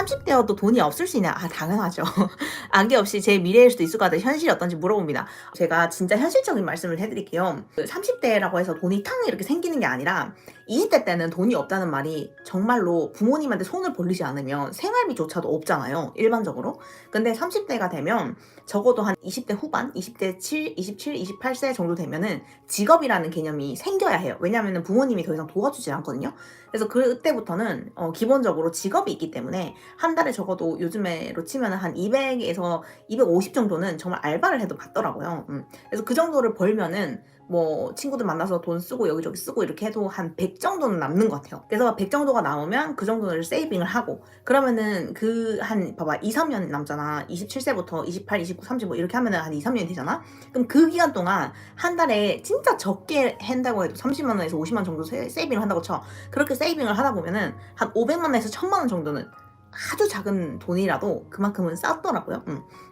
30대여도 돈이 없을 수 있냐? 아, 당연하죠. 안개 없이 제 미래일 수도 있을 것 같아요. 현실이 어떤지 물어봅니다. 제가 진짜 현실적인 말씀을 해드릴게요. 30대라고 해서 돈이 탕 이렇게 생기는 게 아니라 20대 때는 돈이 없다는 말이 정말로 부모님한테 손을 벌리지 않으면 생활비조차도 없잖아요. 일반적으로. 근데 30대가 되면 적어도 한 20대 후반, 20대 7, 27, 28세 정도 되면은 직업이라는 개념이 생겨야 해요. 왜냐면은 부모님이 더 이상 도와주지 않거든요. 그래서 그때부터는 기본적으로 직업이 있기 때문에 한 달에 적어도 요즘에로 치면 한 200에서 250 정도는 정말 알바를 해도 받더라고요. 그래서 그 정도를 벌면은 뭐 친구들 만나서 돈 쓰고 여기저기 쓰고 이렇게 해도 한 100 정도는 남는 것 같아요. 그래서 100 정도가 나오면 그 정도를 세이빙을 하고, 그러면은 그 한 봐봐 2, 3년 남잖아. 27세부터 28, 29, 30 뭐 이렇게 하면은 한 2, 3년이 되잖아. 그럼 그 기간 동안 한 달에 진짜 적게 한다고 해도 30만 원에서 50만 원 정도 세이빙을 한다고 쳐. 그렇게 세이빙을 하다 보면은 한 500만 원에서 1000만 원 정도는 아주 작은 돈이라도 그만큼은 쌓더라고요.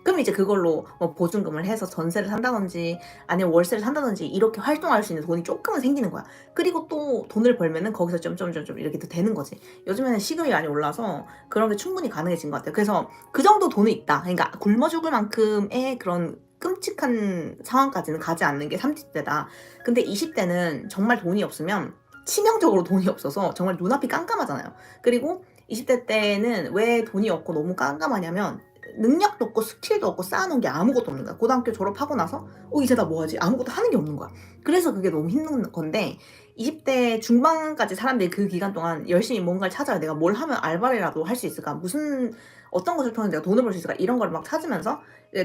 그럼 이제 그걸로 뭐 보증금을 해서 전세를 산다든지 아니면 월세를 산다든지 이렇게 활동할 수 있는 돈이 조금은 생기는 거야. 그리고 또 돈을 벌면은 거기서 점점점점 이렇게 또 되는 거지. 요즘에는 시급이 많이 올라서 그런 게 충분히 가능해진 것 같아요. 그래서 그 정도 돈이 있다. 그러니까 굶어 죽을 만큼의 그런 끔찍한 상황까지는 가지 않는 게 30대다. 근데 20대는 정말 돈이 없으면 치명적으로 돈이 없어서 정말 눈앞이 깜깜하잖아요. 그리고 20대 때는 왜 돈이 없고 너무 깜깜하냐면 능력도 없고 스킬도 없고 쌓아놓은 게 아무것도 없는 거야. 고등학교 졸업하고 나서 이제 나 뭐 하지? 아무것도 하는 게 없는 거야. 그래서 그게 너무 힘든 건데 20대 중반까지 사람들이 그 기간 동안 열심히 뭔가를 찾아요. 내가 뭘 하면 알바라도 할 수 있을까? 어떤 것을 통해서 내가 돈을 벌 수 있을까? 이런 걸 막 찾으면서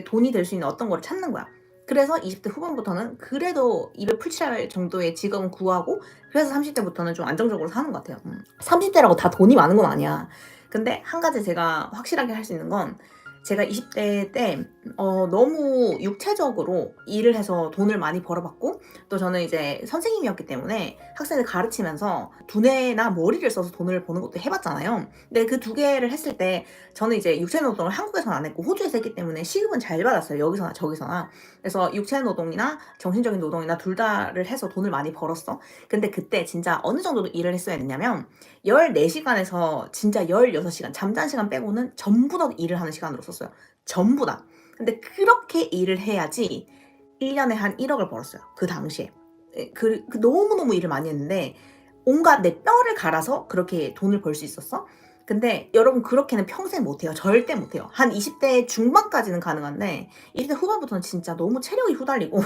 돈이 될 수 있는 어떤 걸 찾는 거야. 그래서 20대 후반부터는 그래도 입에 풀칠할 정도의 직업은 구하고, 그래서 30대부터는 좀 안정적으로 사는 것 같아요. 30대라고 다 돈이 많은 건 아니야. 근데 한 가지 제가 확실하게 할 수 있는 건, 제가 20대 때 너무 육체적으로 일을 해서 돈을 많이 벌어봤고, 또 저는 이제 선생님이었기 때문에 학생을 가르치면서 두뇌나 머리를 써서 돈을 버는 것도 해봤잖아요. 근데 그 두 개를 했을 때 저는 이제 육체노동을 한국에서는 안 했고 호주에서 했기 때문에 시급은 잘 받았어요. 여기서나 저기서나. 그래서 육체노동이나 정신적인 노동이나 둘 다를 해서 돈을 많이 벌었어. 근데 그때 진짜 어느 정도 일을 했어야 됐냐면 14시간에서 진짜 16시간, 잠자는 시간 빼고는 전부 다 일을 하는 시간으로 썼어요. 전부 다. 근데 그렇게 일을 해야지 1년에 한 1억을 벌었어요. 그 당시에. 너무너무 일을 많이 했는데 온갖 내 뼈를 갈아서 그렇게 돈을 벌 수 있었어. 근데 여러분 그렇게는 평생 못해요. 절대 못해요. 한 20대 중반까지는 가능한데 20대 후반부터는 진짜 너무 체력이 후달리고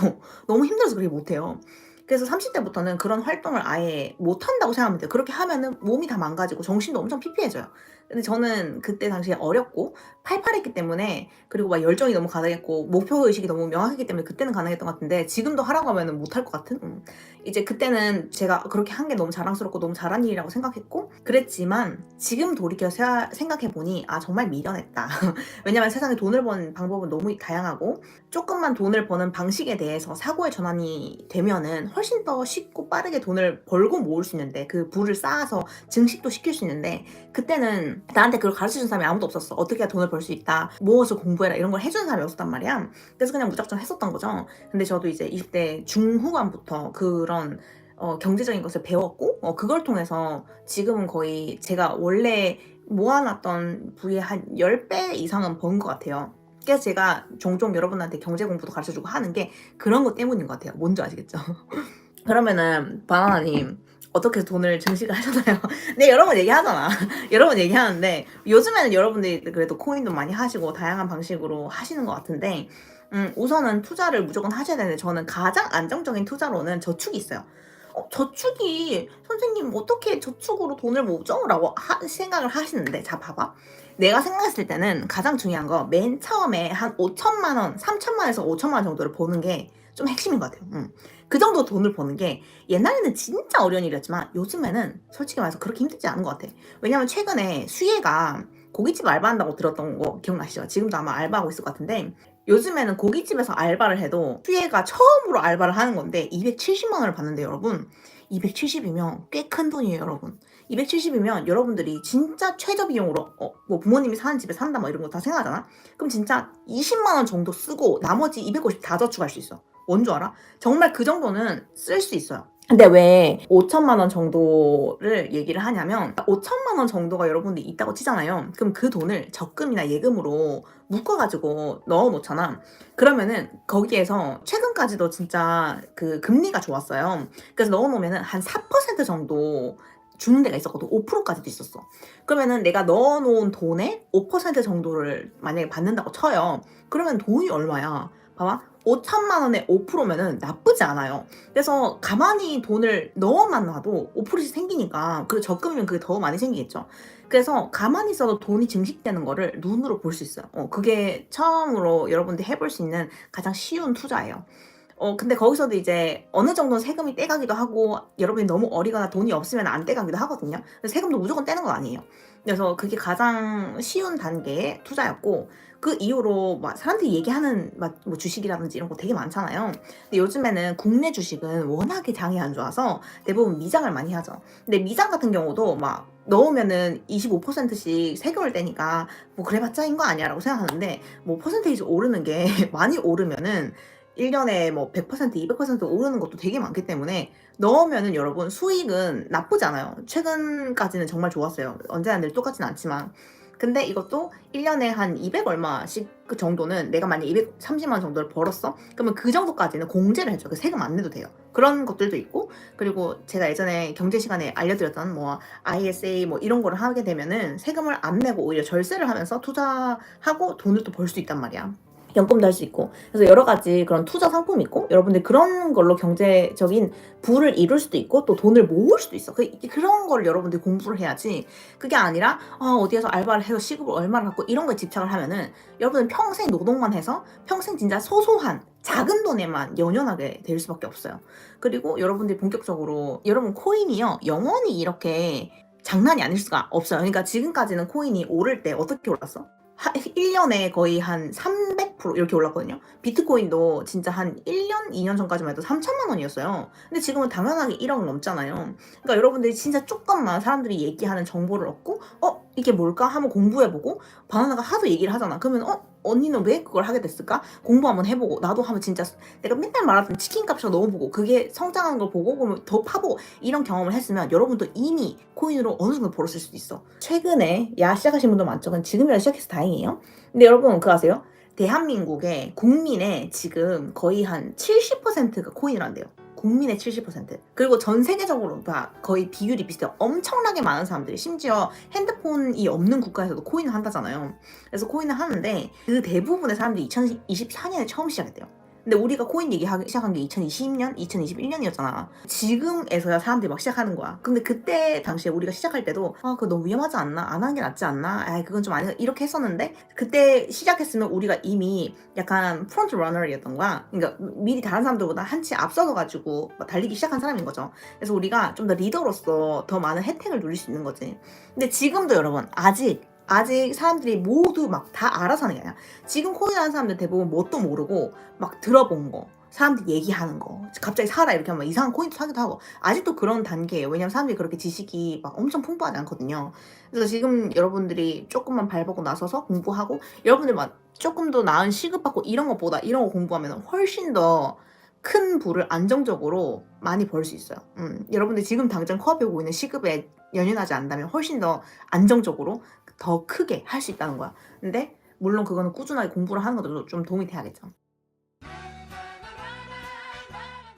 너무 힘들어서 그렇게 못해요. 그래서 30대부터는 그런 활동을 아예 못한다고 생각하면 돼요. 그렇게 하면은 몸이 다 망가지고 정신도 엄청 피폐해져요. 근데 저는 그때 당시에 어렸고 팔팔했기 때문에, 그리고 막 열정이 너무 가득했고 목표의식이 너무 명확했기 때문에 그때는 가능했던 것 같은데, 지금도 하라고 하면은 못할 것 같은? 이제 그때는 제가 그렇게 한 게 너무 자랑스럽고 너무 잘한 일이라고 생각했고 그랬지만, 지금 돌이켜 생각해보니 정말 미련했다. 왜냐면 세상에 돈을 버는 방법은 너무 다양하고 조금만 돈을 버는 방식에 대해서 사고의 전환이 되면은 훨씬 더 쉽고 빠르게 돈을 벌고 모을 수 있는데, 그 부를 쌓아서 증식도 시킬 수 있는데, 그때는 나한테 그걸 가르쳐준 사람이 아무도 없었어. 어떻게 해야 돈을 벌 수 있다, 무엇을 공부해라 이런 걸 해주는 사람이 없었단 말이야. 그래서 그냥 무작정 했었던 거죠. 근데 저도 이제 20대 중후반부터 그런 경제적인 것을 배웠고, 그걸 통해서 지금은 거의 제가 원래 모아놨던 부의 한 10배 이상은 번 것 같아요. 그래서 제가 종종 여러분한테 경제 공부도 가르쳐주고 하는 게 그런 것 때문인 것 같아요. 뭔지 아시겠죠? 그러면은 바나나님 어떻게 돈을 증식을 하셨나요? 네, 여러 번 얘기하잖아. 여러 번 얘기하는데 요즘에는 여러분들이 그래도 코인도 많이 하시고 다양한 방식으로 하시는 것 같은데, 우선은 투자를 무조건 하셔야 되는데, 저는 가장 안정적인 투자로는 저축이 있어요. 저축이, 선생님 어떻게 저축으로 돈을 모으죠? 라고 생각을 하시는데, 자 봐봐. 내가 생각했을 때는 가장 중요한 거, 맨 처음에 한 5천만 원, 3천만 원에서 5천만 원 정도를 버는 게 좀 핵심인 것 같아요. 그 정도 돈을 버는 게 옛날에는 진짜 어려운 일이었지만 요즘에는 솔직히 말해서 그렇게 힘들지 않은 것 같아. 왜냐면 최근에 수혜가 고깃집 알바한다고 들었던 거 기억나시죠? 지금도 아마 알바하고 있을 것 같은데, 요즘에는 고깃집에서 알바를 해도 수혜가 처음으로 알바를 하는 건데 270만 원을 받는데, 여러분 270이면 꽤 큰 돈이에요. 여러분 270이면 여러분들이 진짜 최저 비용으로 뭐 부모님이 사는 집에 산다 뭐 이런 거 다 생각하잖아. 그럼 진짜 20만 원 정도 쓰고 나머지 250 다 저축할 수 있어. 뭔 줄 알아? 정말 그 정도는 쓸 수 있어요. 근데 왜 5천만 원 정도를 얘기를 하냐면 5천만 원 정도가 여러분들이 있다고 치잖아요. 그럼 그 돈을 적금이나 예금으로 묶어 가지고 넣어 놓잖아. 그러면은 거기에서 최근까지도 진짜 그 금리가 좋았어요. 그래서 넣어 놓으면은 한 4% 정도 주는 데가 있었거든. 5%까지도 있었어. 그러면은 내가 넣어 놓은 돈의 5% 정도를 만약에 받는다고 쳐요. 그러면 돈이 얼마야? 봐봐. 5천만 원에 5%면은 나쁘지 않아요. 그래서 가만히 돈을 넣어만 놔도 5%씩 생기니까, 그리고 적금이면 그게 더 많이 생기겠죠. 그래서 가만히 있어도 돈이 증식되는 거를 눈으로 볼 수 있어요. 그게 처음으로 여러분들이 해볼 수 있는 가장 쉬운 투자예요. 근데 거기서도 이제 어느 정도는 세금이 떼가기도 하고, 여러분이 너무 어리거나 돈이 없으면 안 떼가기도 하거든요. 근데 세금도 무조건 떼는 건 아니에요. 그래서 그게 가장 쉬운 단계의 투자였고, 그 이후로 막 사람들이 얘기하는 막 뭐 주식이라든지 이런 거 되게 많잖아요. 근데 요즘에는 국내 주식은 워낙에 장이 안 좋아서 대부분 미장을 많이 하죠. 근데 미장 같은 경우도 막 넣으면은 25%씩 세금을 떼니까 뭐 그래봤자인 거 아니야라고 생각하는데, 뭐 퍼센테이지 오르는 게 많이 오르면은 1년에 뭐 100%, 200% 오르는 것도 되게 많기 때문에 넣으면은 여러분 수익은 나쁘지 않아요. 최근까지는 정말 좋았어요. 언제나 늘 똑같진 않지만. 근데 이것도 1년에 한 200 얼마씩 그 정도는, 내가 만약 230만 원 정도를 벌었어? 그러면 그 정도까지는 공제를 해줘요. 그 세금 안 내도 돼요. 그런 것들도 있고, 그리고 제가 예전에 경제 시간에 알려드렸던 뭐 ISA 뭐 이런 거를 하게 되면은 세금을 안 내고 오히려 절세를 하면서 투자하고 돈을 또 벌 수 있단 말이야. 연금도 할 수 있고. 그래서 여러 가지 그런 투자 상품이 있고, 여러분들 그런 걸로 경제적인 부를 이룰 수도 있고, 또 돈을 모을 수도 있어. 그런 걸 여러분들이 공부를 해야지. 그게 아니라 어디에서 알바를 해서 시급을 얼마를 받고 이런 거에 집착을 하면은 여러분은 평생 노동만 해서 평생 진짜 소소한 작은 돈에만 연연하게 될 수밖에 없어요. 그리고 여러분들이 본격적으로, 여러분 코인이요 영원히 이렇게 장난이 아닐 수가 없어요. 그러니까 지금까지는 코인이 오를 때 어떻게 올랐어? 1년에 거의 한 300% 이렇게 올랐거든요. 비트코인도 진짜 한 1년, 2년 전까지만 해도 3천만 원이었어요. 근데 지금은 당연하게 1억 넘잖아요. 그러니까 여러분들이 진짜 조금만 사람들이 얘기하는 정보를 얻고, 이게 뭘까? 하면 공부해보고, 바나나가 하도 얘기를 하잖아. 그러면, 언니는 왜 그걸 하게 됐을까? 공부 한번 해보고, 나도 한번 진짜 내가 맨날 말하던 치킨 값을 넣어보고, 그게 성장하는 걸 보고, 그러면 더 파보고, 이런 경험을 했으면 여러분도 이미 코인으로 어느 정도 벌었을 수도 있어. 최근에 시작하신 분도 많죠. 근데 지금이라도 시작해서 다행이에요. 근데 여러분 그거 아세요? 대한민국의 국민의 지금 거의 한 70%가 코인을 한대요. 국민의 70%. 그리고 전 세계적으로 다 거의 비율이 비슷해요. 엄청나게 많은 사람들이, 심지어 핸드폰이 없는 국가에서도 코인을 한다잖아요. 그래서 코인을 하는데 그 대부분의 사람들이 2024년에 처음 시작했대요. 근데 우리가 코인 얘기하기 시작한 게 2020년, 2021년이었잖아. 지금에서야 사람들이 막 시작하는 거야. 근데 그때 당시에 우리가 시작할 때도 그거 너무 위험하지 않나? 안 하는 게 낫지 않나? 그건 좀 아니다. 이렇게 했었는데, 그때 시작했으면 우리가 이미 약간 프론트 러너였던 거야. 그러니까 미리 다른 사람들보다 한치 앞서가지고 달리기 시작한 사람인 거죠. 그래서 우리가 좀 더 리더로서 더 많은 혜택을 누릴 수 있는 거지. 근데 지금도 여러분 아직 사람들이 모두 막 다 알아서 하는 게 아니야. 지금 코인 하는 사람들 대부분 뭣도 모르고 막 들어본 거, 사람들이 얘기하는 거, 갑자기 사라 이렇게 하면 이상한 코인도 사기도 하고, 아직도 그런 단계예요. 왜냐면 사람들이 그렇게 지식이 막 엄청 풍부하지 않거든요. 그래서 지금 여러분들이 조금만 발벗고 나서서 공부하고, 여러분들 막 조금 더 나은 시급받고 이런 것보다 이런 거 공부하면 훨씬 더 큰 부를 안정적으로 많이 벌 수 있어요. 여러분들 지금 당장 코앞에 오고 있는 시급에 연연하지 않는다면 훨씬 더 안정적으로 더 크게 할 수 있다는 거야. 근데 물론 그거는 꾸준하게 공부를 하는 것도 좀 도움이 돼야겠죠.